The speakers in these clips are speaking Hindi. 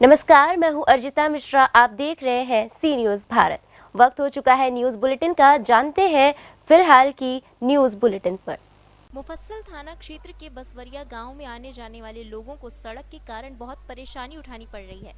नमस्कार, मैं हूं अर्जिता मिश्रा। आप देख रहे हैं सी न्यूज़ भारत। वक्त हो चुका है न्यूज़ बुलेटिन का। जानते हैं फिलहाल की न्यूज़ बुलेटिन पर। मुफस्सिल थाना क्षेत्र के बसवरिया गांव में आने जाने वाले लोगों को सड़क के कारण बहुत परेशानी उठानी पड़ रही है।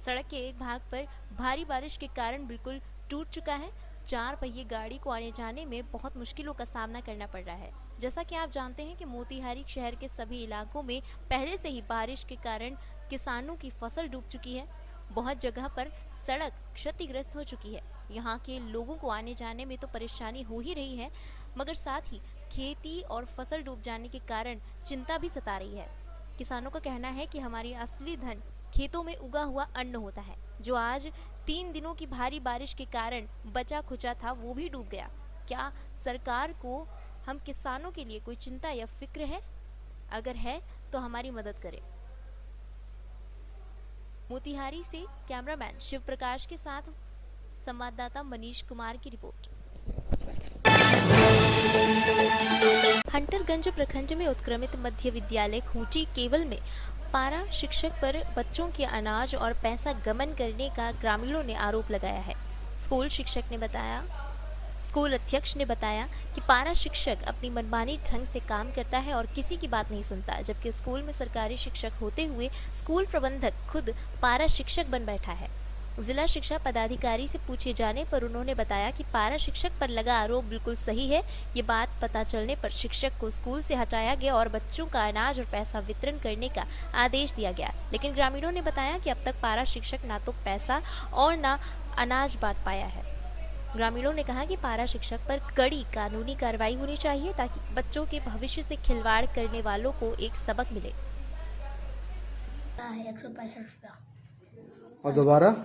सड़क के एक भाग पर भारी बारिश के कारण बिल्कुल टूट चुका है। 4 पहिए गाड़ी को आने जाने में बहुत मुश्किलों का सामना करना पड़ रहा है। जैसा कि आप जानते हैं कि मोतिहारी शहर के सभी इलाकों में पहले से ही बारिश के कारण किसानों की फसल डूब चुकी है। बहुत जगह पर सड़क क्षतिग्रस्त हो चुकी है। यहाँ के लोगों को आने जाने में तो परेशानी हो ही रही है, मगर साथ ही खेती और फसल डूब जाने के कारण चिंता भी सता रही है। किसानों का कहना है कि हमारी असली धन खेतों में उगा हुआ अन्न होता है, जो आज 3 दिनों की भारी बारिश के कारण बचा खुचा था वो भी डूब गया। क्या सरकार को हम किसानों के लिए कोई चिंता या फिक्र है? अगर है तो हमारी मदद करें। मोतिहारी से कैमरामैन शिव प्रकाश के साथ संवाददाता मनीष कुमार की रिपोर्ट। हंटरगंज प्रखंड में उत्क्रमित मध्य विद्यालय खूंटी केवल में पारा शिक्षक पर बच्चों के अनाज और पैसा गबन करने का ग्रामीणों ने आरोप लगाया है। स्कूल अध्यक्ष ने बताया कि पारा शिक्षक अपनी मनमानी ढंग से काम करता है और किसी की बात नहीं सुनता, जबकि स्कूल में सरकारी शिक्षक होते हुए स्कूल प्रबंधक खुद पारा शिक्षक बन बैठा है। जिला शिक्षा पदाधिकारी से पूछे जाने पर उन्होंने बताया कि पारा शिक्षक पर लगा आरोप बिल्कुल सही है। ये बात पता चलने पर शिक्षक को स्कूल से हटाया गया और बच्चों का अनाज और पैसा वितरण करने का आदेश दिया गया। लेकिन ग्रामीणों ने बताया कि अब तक पारा शिक्षक ना तो पैसा और ना अनाज बांट पाया है। ग्रामीणों ने कहा कि पारा शिक्षक पर कड़ी कानूनी कार्रवाई होनी चाहिए ताकि बच्चों के भविष्य से खिलवाड़ करने वालों को एक सबक मिले। 165 रुपया और दोबारा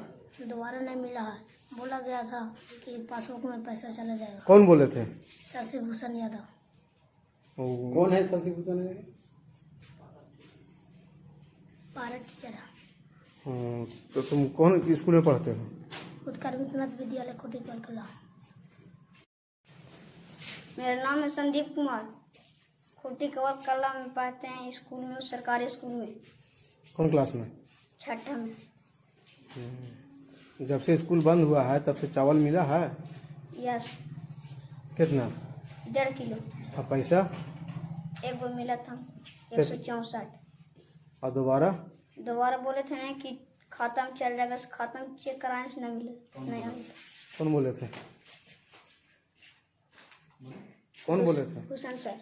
नहीं मिला है। बोला गया था कि पासबुक में पैसा चला जाएगा। कौन बोले थे? शशि भूषण यादव। कौन है शशि भूषण? पारा टीचर है। तो तुम कौन स्कूल में पढ़ते हो? उत्क्रमित मध्य विद्यालय खूंटी कला। मेरा नाम है संदीप कुमार। खूंटी कला में पढ़ते हैं, स्कूल में, सरकारी स्कूल में। कौन क्लास में? 6th में। जब से स्कूल बंद हुआ है तब से चावल मिला है? यस। कितना? 1.5 किलो। और पैसा? एक बार मिला था 164। और दोबारा बोले थे ना कि खाता में चल जाएगा, खाता में चेक कराने से नहीं मिले, नहीं आया। कौन बोले थे? भूषण सर।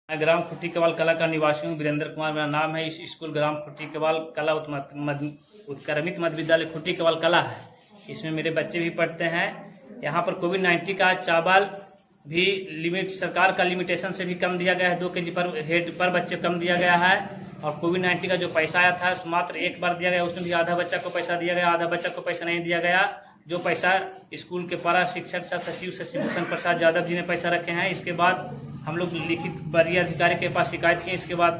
मैं ग्राम खुट्टी केवाल कला का निवासी हूँ। वीरेंद्र कुमार मेरा नाम है। इस स्कूल ग्राम खुट्टी केवाल कला उत्क्रमित मध्य विद्यालय खुट्टी केवाल कला है। इसमें मेरे बच्चे भी पढ़ते हैं। यहाँ पर कोविड-19 का चावल भी लिमिट, सरकार का लिमिटेशन से भी कम दिया गया है। 2 kg पर हेड पर बच्चे कम दिया गया है। और कोविड-19 का जो पैसा आया था मात्र एक बार दिया गया, उसमें भी आधा बच्चा को पैसा दिया गया, आधा बच्चा को पैसा नहीं दिया गया। जो पैसा स्कूल के पारा शिक्षक सचिव शशि भूषण प्रसाद यादव जी ने पैसा रखे हैं। इसके बाद हम लोग लिखित वरीय अधिकारी के पास शिकायत की। इसके बाद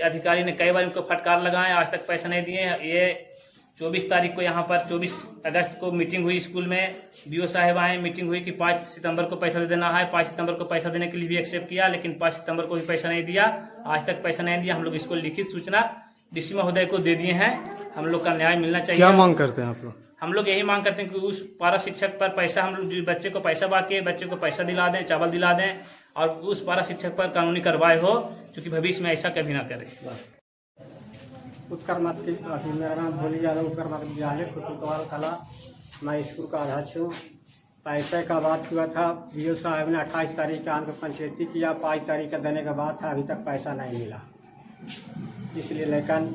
अधिकारी ने कई बार इनको फटकार लगाए, आज तक पैसा नहीं दिए। ये 24 तारीख को यहाँ पर 24 अगस्त को मीटिंग हुई स्कूल में। बीओ साहब आए, मीटिंग हुई कि 5 सितंबर को पैसा दे देना है। 5 सितंबर को पैसा देने के लिए भी एक्सेप्ट किया, लेकिन 5 सितंबर को भी पैसा नहीं दिया। आज तक पैसा नहीं दिया। हम लोग इसको लिखित सूचना डीसी महोदय को दे दिए हैं। हम लोग का न्याय मिलना चाहिए। क्या मांग करते हैं आप लोग? हम लोग यही मांग करते हैं कि उस पारा शिक्षक पर पैसा, हम लोग जो बच्चे को पैसा बाकी, बच्चे को पैसा दिला दें, चावल दिला दें, और उस पारा शिक्षक पर कानूनी कार्रवाई हो, क्योंकि भविष्य में ऐसा कभी ना करे। मेरा नाम भोली यादव, उत्क्रमित विद्यालय खूंटी केवाल कला। मैं स्कूल का अध्यक्ष हूँ। पैसे का बात हुआ था, बीओ साहब ने 28 तारीख का आकर पंचायती किया। 5 तारीख का देने का बात था, अभी तक पैसा नहीं मिला। इसलिए लेकिन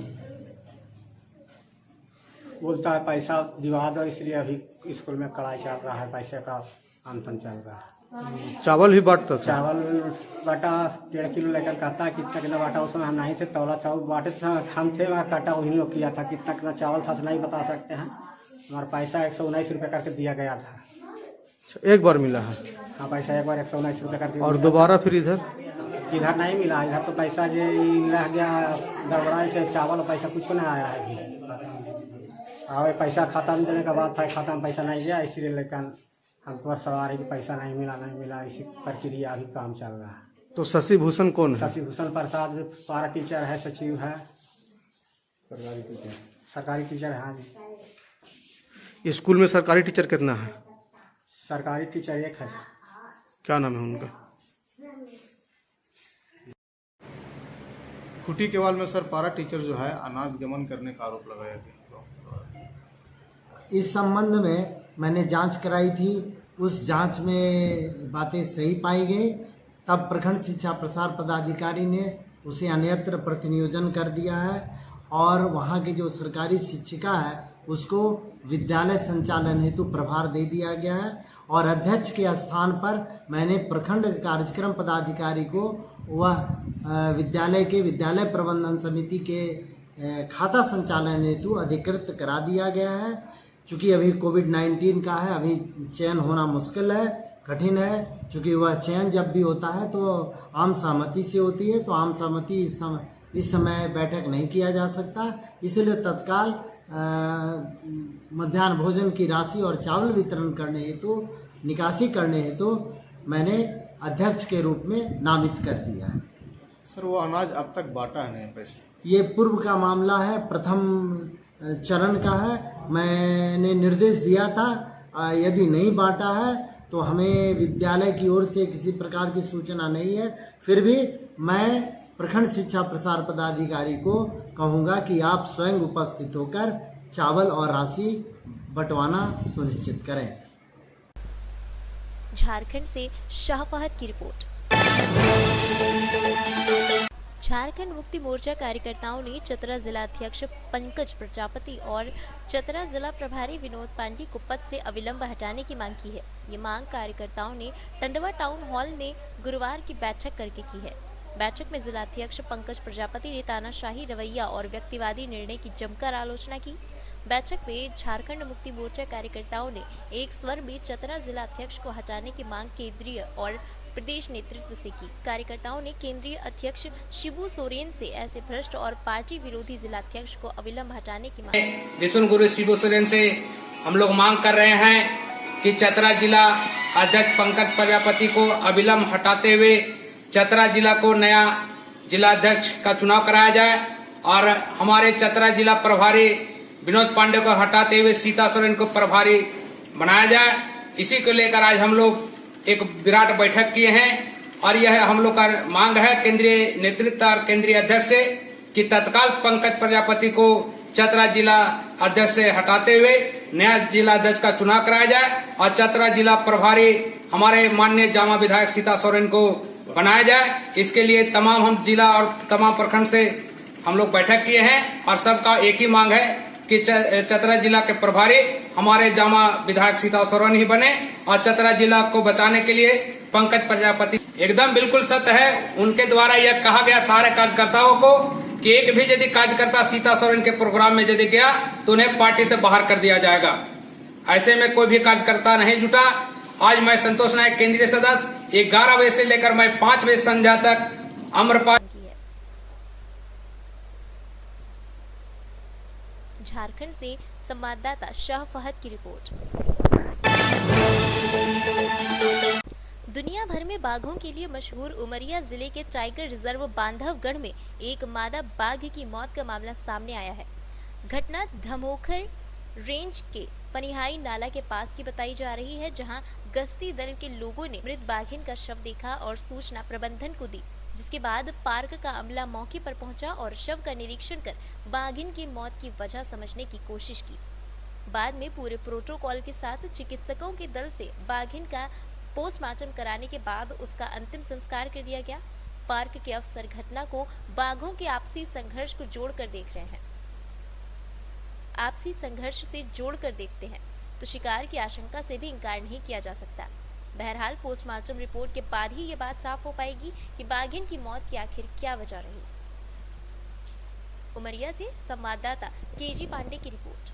बोलता है पैसा दिवा दो, इसलिए अभी स्कूल में कड़ाई चल रहा है, पैसे का आंदोलन चल रहा है। चावल भी बांटता था? चावल बांटा 1.5 किलो लेकर कहता है। कितना कितना बांटा उसमें हम नहीं थे, तौला था, बांटे था, हम थे वहाँ, काटा वही लोग किया था। कितना कितना चावल था नहीं बता सकते हैं। हमारा पैसा 119 रुपये करके दिया गया था। एक बार मिला है? हाँ, पैसा एक बार 119 रुपये करके। और दोबारा फिर इधर नहीं मिला। इधर तो पैसा जो रह गया गड़बड़ा के, चावल और पैसा कुछ नहीं आया है अभी। और पैसा खाता में देने का बात था, खाता में पैसा नहीं गया, इसीलिए लेकिन हम पर सवार है कि पैसा नहीं मिला। इसी प्रक्रिया अभी काम चल रहा है। तो शशि भूषण कौन है? शशि भूषण प्रसाद पारा टीचर है, सचिव है। सरकारी टीचर। सरकारी टीचर है, हाँ जी। स्कूल में सरकारी टीचर कितना है? सरकारी टीचर एक है। क्या नाम है उनका? खूटी केवाल में सर पारा टीचर जो है अनाज गमन करने का आरोप लगाया गया। इस संबंध में मैंने जांच कराई थी। उस जांच में बातें सही पाई गई। तब प्रखंड शिक्षा प्रसार पदाधिकारी ने उसे अन्यत्र प्रतिनियोजन कर दिया है और वहाँ की जो सरकारी शिक्षिका है उसको विद्यालय संचालन हेतु प्रभार दे दिया गया है और अध्यक्ष के स्थान पर मैंने प्रखंड कार्यक्रम पदाधिकारी को वह विद्यालय के विद्यालय प्रबंधन समिति के खाता संचालन हेतु अधिकृत करा दिया गया है। चूँकि अभी कोविड-19 का है, अभी चयन होना मुश्किल है, कठिन है। चूँकि वह चयन जब भी होता है तो आम सहमति से होती है, तो आम सहमति इस समय बैठक नहीं किया जा सकता। इसलिए तत्काल मध्याह्न भोजन की राशि और चावल वितरण करने हेतु निकासी करने हेतु मैंने अध्यक्ष के रूप में नामित कर दिया है। सर वो अनाज अब तक बांटा है नहीं पैसे? ये पूर्व का मामला है, प्रथम चरण का है। मैंने निर्देश दिया था यदि नहीं बांटा है तो हमें विद्यालय की ओर से किसी प्रकार की सूचना नहीं है, फिर भी मैं प्रखंड शिक्षा प्रसार पदाधिकारी को कहूँगा कि आप स्वयं उपस्थित होकर चावल और राशि बंटवाना सुनिश्चित करें। झारखंड से शाह फहद की रिपोर्ट। झारखंड मुक्ति मोर्चा कार्यकर्ताओं ने चतरा जिला अध्यक्ष पंकज प्रजापति और चतरा जिला प्रभारी विनोद पांडे को पद से अविलंब हटाने की मांग की है। ये मांग कार्यकर्ताओं ने टंडवा टाउन हॉल में गुरुवार की बैठक करके की है। बैठक में जिला अध्यक्ष पंकज प्रजापति ने तानाशाही रवैया और व्यक्तिवादी निर्णय की जमकर आलोचना की। बैठक में झारखंड मुक्ति मोर्चा कार्यकर्ताओं ने एक स्वर में चतरा जिला अध्यक्ष को हटाने की मांग केंद्रीय और प्रदेश नेतृत्व से की। कार्यकर्ताओं ने केंद्रीय अध्यक्ष शिबू सोरेन से ऐसे भ्रष्ट और पार्टी विरोधी जिला अध्यक्ष को अविलंब हटाने की मांग। विष्णु गुरु शिबू सोरेन से हम लोग मांग कर रहे हैं कि चतरा जिला अध्यक्ष पंकज प्रजापति को अविलंब हटाते हुए चतरा जिला को नया जिला अध्यक्ष का चुनाव कराया जाए और हमारे चतरा जिला प्रभारी विनोद पांडे को हटाते हुए सीता सोरेन को प्रभारी बनाया जाए। इसी को लेकर आज हम लोग एक विराट बैठक किए हैं और यह हम लोग का मांग है केंद्रीय नेतृत्व और केंद्रीय अध्यक्ष से कि तत्काल पंकज प्रजापति को चतरा जिला अध्यक्ष से हटाते हुए नया जिला अध्यक्ष का चुनाव कराया जाए और चतरा जिला प्रभारी हमारे माननीय जामा विधायक सीता सोरेन को बनाया जाए। इसके लिए तमाम हम जिला और तमाम प्रखंड से हम लोग बैठक किए हैं और सबका एक ही मांग है कि चतरा जिला के प्रभारी हमारे जामा विधायक सीता सोरेन ही बने और चतरा जिला को बचाने के लिए पंकज प्रजापति। एकदम बिल्कुल सत्य है, उनके द्वारा यह कहा गया सारे कार्यकर्ताओं को कि एक भी यदि कार्यकर्ता सीता सोरेन के प्रोग्राम में यदि गया तो उन्हें पार्टी से बाहर कर दिया जाएगा। ऐसे में कोई भी कार्यकर्ता नहीं जुटा। आज मैं संतोष नायक केंद्रीय सदस्य 11 बजे से लेकर मैं 5 बजे संध्या तक आम्रपाली। झारखंड से संवाददाता शाह फहद की रिपोर्ट। दुनिया भर में बाघों के लिए मशहूर उमरिया जिले के टाइगर रिजर्व बांधवगढ़ में एक मादा बाघ की मौत का मामला सामने आया है। घटना धमोखर रेंज के पनिहाई नाला के पास की बताई जा रही है, जहां गश्ती दल के लोगों ने मृत बाघिन का शव देखा और सूचना प्रबंधन को दी, जिसके बाद पार्क का अमला मौके पर पहुंचा और शव का निरीक्षण कर बाघिन की मौत की वजह समझने की कोशिश की। बाद में पूरे प्रोटोकॉल के साथ चिकित्सकों के दल से बाघिन का पोस्टमार्टम कराने के बाद उसका अंतिम संस्कार कर दिया गया। पार्क के अफसर घटना को बाघों के आपसी संघर्ष को जोड़कर देख रहे हैं। आपसी संघर्ष से जोड़कर देखते हैं तो शिकार की आशंका से भी इनकार नहीं किया जा सकता। बहरहाल पोस्टमार्टम रिपोर्ट के बाद ही ये बात साफ हो पाएगी कि बाघिन की मौत की आखिर क्या वजह रही। उमरिया से संवाददाता केजी पांडे की रिपोर्ट।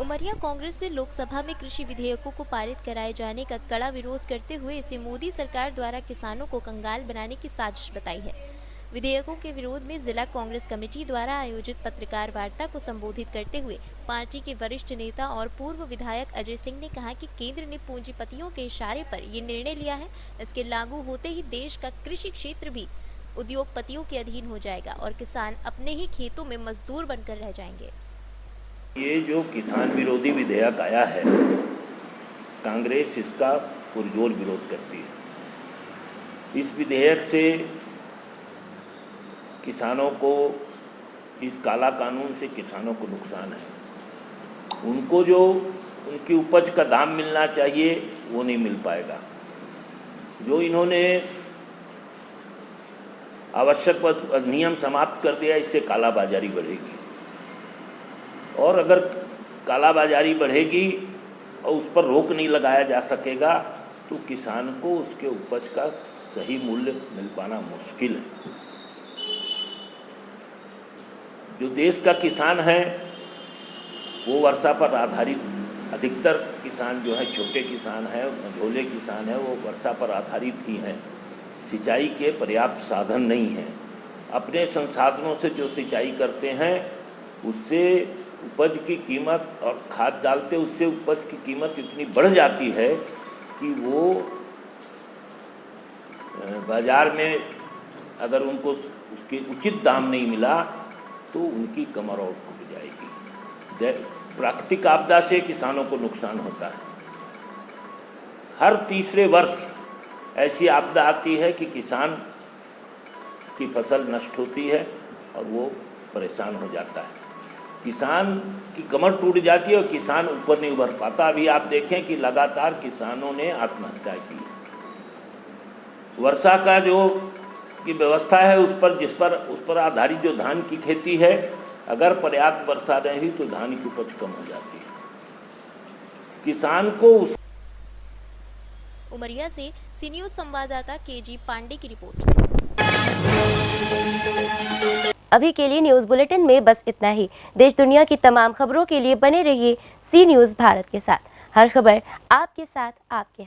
उमरिया कांग्रेस ने लोकसभा में कृषि विधेयकों को पारित कराए जाने का कड़ा विरोध करते हुए इसे मोदी सरकार द्वारा किसानों को कंगाल बनाने की साजिश बताई है। विधेयकों के विरोध में जिला कांग्रेस कमेटी द्वारा आयोजित पत्रकार वार्ता को संबोधित करते हुए पार्टी के वरिष्ठ नेता और पूर्व विधायक अजय सिंह ने कहा कि केंद्र ने पूंजीपतियों के इशारे पर ये निर्णय लिया है। इसके लागू होते ही देश का कृषि क्षेत्र भी उद्योगपतियों के अधीन हो जाएगा और किसान अपने ही खेतों में मजदूर बनकर रह जाएंगे। ये जो किसान विरोधी विधेयक आया है, कांग्रेस इसका पुरजोर विरोध करती है। इस विधेयक से किसानों को, इस काला कानून से किसानों को नुकसान है। उनको जो उनकी उपज का दाम मिलना चाहिए वो नहीं मिल पाएगा। जो इन्होंने आवश्यक नियम समाप्त कर दिया, इससे कालाबाजारी बढ़ेगी और अगर कालाबाजारी बढ़ेगी और उस पर रोक नहीं लगाया जा सकेगा तो किसान को उसके उपज का सही मूल्य मिल पाना मुश्किल है। जो देश का किसान है वो वर्षा पर आधारित, अधिकतर किसान जो है छोटे किसान हैं, मझोले किसान हैं, वो वर्षा पर आधारित ही हैं। सिंचाई के पर्याप्त साधन नहीं हैं। अपने संसाधनों से जो सिंचाई करते हैं उससे उपज की कीमत और खाद डालते उससे उपज की कीमत इतनी बढ़ जाती है कि वो बाज़ार में अगर उनको उसके उचित दाम नहीं मिला तो उनकी कमर और टूट जाएगी। प्राकृतिक आपदा से किसानों को नुकसान होता है। हर तीसरे वर्ष ऐसी आपदा आती है कि किसान की फसल नष्ट होती है और वो परेशान हो जाता है। किसान की कमर टूट जाती है और किसान ऊपर नहीं उभर पाता। अभी आप देखें कि लगातार किसानों ने आत्महत्या की। वर्षा का जो की व्यवस्था है उस पर आधारित जो धान की खेती है, अगर पर्याप्त वर्षा नहीं तो धान की उपज कम हो जाती है। किसान को उमरिया से सी न्यूज़ संवाददाता केजी पांडे की रिपोर्ट। अभी के लिए न्यूज़ बुलेटिन में बस इतना ही। देश दुनिया की तमाम खबरों के लिए बने रहिए सी न्यूज़ भारत के साथ। हर खबर आपके साथ, आपके